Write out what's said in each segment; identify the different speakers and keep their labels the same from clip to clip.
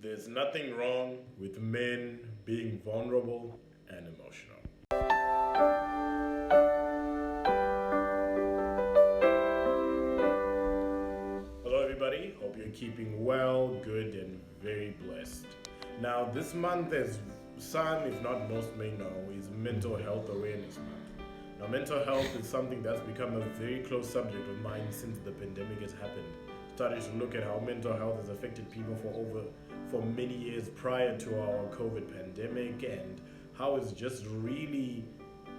Speaker 1: There's nothing wrong with men being vulnerable and emotional. Hello, everybody. Hope you're keeping well, good, and very blessed. Now, this month, as some, if not most, may know, is Mental Health Awareness Month. Now, mental health is something that's become a very close subject of mine since the pandemic has happened. Started to look at how mental health has affected people for many years prior to our COVID pandemic, and how it's just really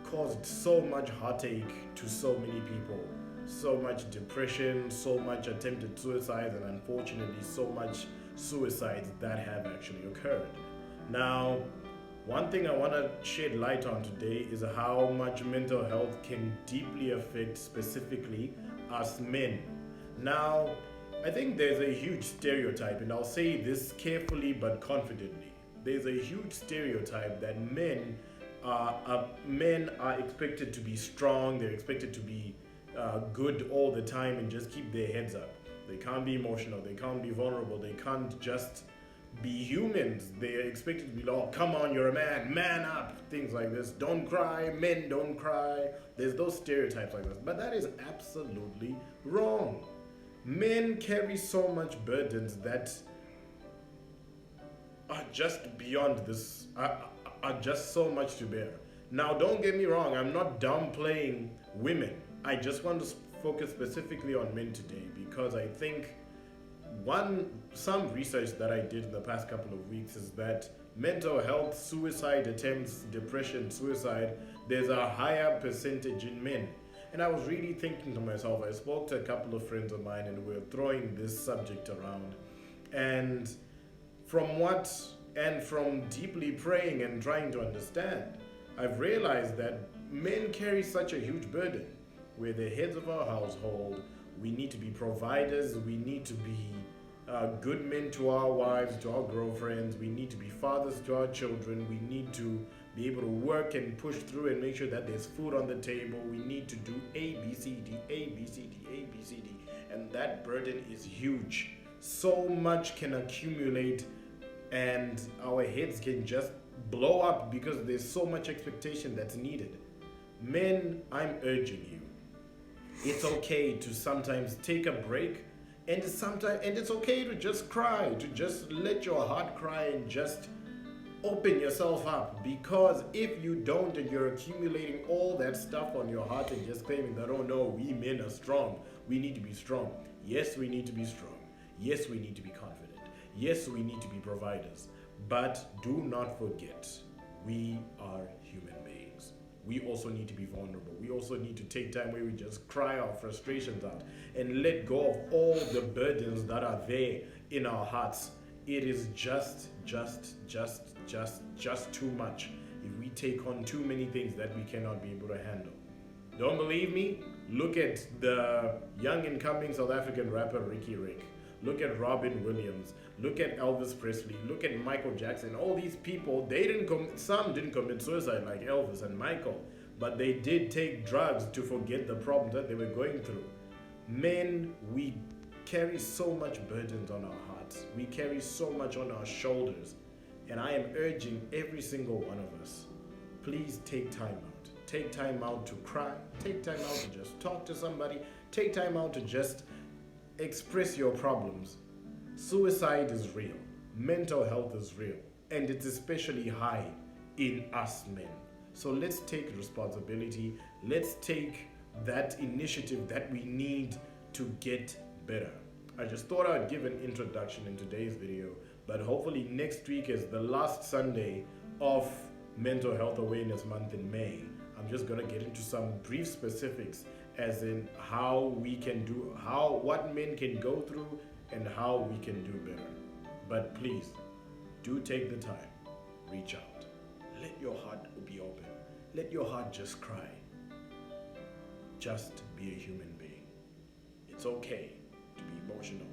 Speaker 1: caused so much heartache to so many people, so much depression, so much attempted suicide, and unfortunately so much suicides that have actually occurred. Now, one thing I want to shed light on today is how much mental health can deeply affect specifically us men. Now, I think there's a huge stereotype, and I'll say this carefully but confidently. There's a huge stereotype that men are expected to be strong, they're expected to be good all the time and just keep their heads up. They can't be emotional, they can't be vulnerable, they can't just be humans. They're expected to be like, oh, come on, you're a man up, things like this. Don't cry, men don't cry. There's those stereotypes like this. But that is absolutely wrong. Men carry so much burdens that are just beyond this, are just so much to bear. Now, don't get me wrong, I'm not downplaying women. I just want to focus specifically on men today because I think some research that I did in the past couple of weeks is that mental health, suicide attempts, depression, suicide, there's a higher percentage in men. And I was really thinking to myself, I spoke to a couple of friends of mine and we were throwing this subject around. And from deeply praying and trying to understand, I've realized that men carry such a huge burden. We're the heads of our household. We need to be providers. We need to be good men to our wives, to our girlfriends. We need to be fathers to our children. We need to be able to work and push through and make sure that there's food on the table. We need to do A, B, C, D, A, B, C, D, A, B, C, D. And that burden is huge. So much can accumulate and our heads can just blow up because there's so much expectation that's needed. Men, I'm urging you. It's okay to sometimes take a break, and it's okay to just cry, to just let your heart cry and just open yourself up. Because if you don't and you're accumulating all that stuff on your heart and just claiming that, oh no, we men are strong, we need to be strong. Yes, we need to be strong. Yes, we need to be confident. Yes, we need to be providers. But do not forget, we are human beings. We also need to be vulnerable. We also need to take time where we just cry our frustrations out and let go of all the burdens that are there in our hearts. It is just too much if we take on too many things that we cannot be able to handle. Don't believe me? Look at the young incoming South African rapper Ricky Rick. Look at Robin Williams. Look at Elvis Presley. Look at Michael Jackson. All these people, some didn't commit suicide like Elvis and Michael, but they did take drugs to forget the problems that they were going through. Men, we carry so much burdens on our hearts. We carry so much on our shoulders. And I am urging every single one of us, please take time out. Take time out to cry. Take time out to just talk to somebody. Take time out to just express your problems. Suicide is real. Mental health is real. And it's especially high in us men. So let's take responsibility. Let's take that initiative that we need to get better. I just thought I'd give an introduction in today's video, but hopefully next week is the last Sunday of Mental Health Awareness Month in May. I'm just going to get into some brief specifics as in what men can go through and how we can do better. But please, do take the time. Reach out. Let your heart be open. Let your heart just cry. Just be a human being. It's okay to be emotional.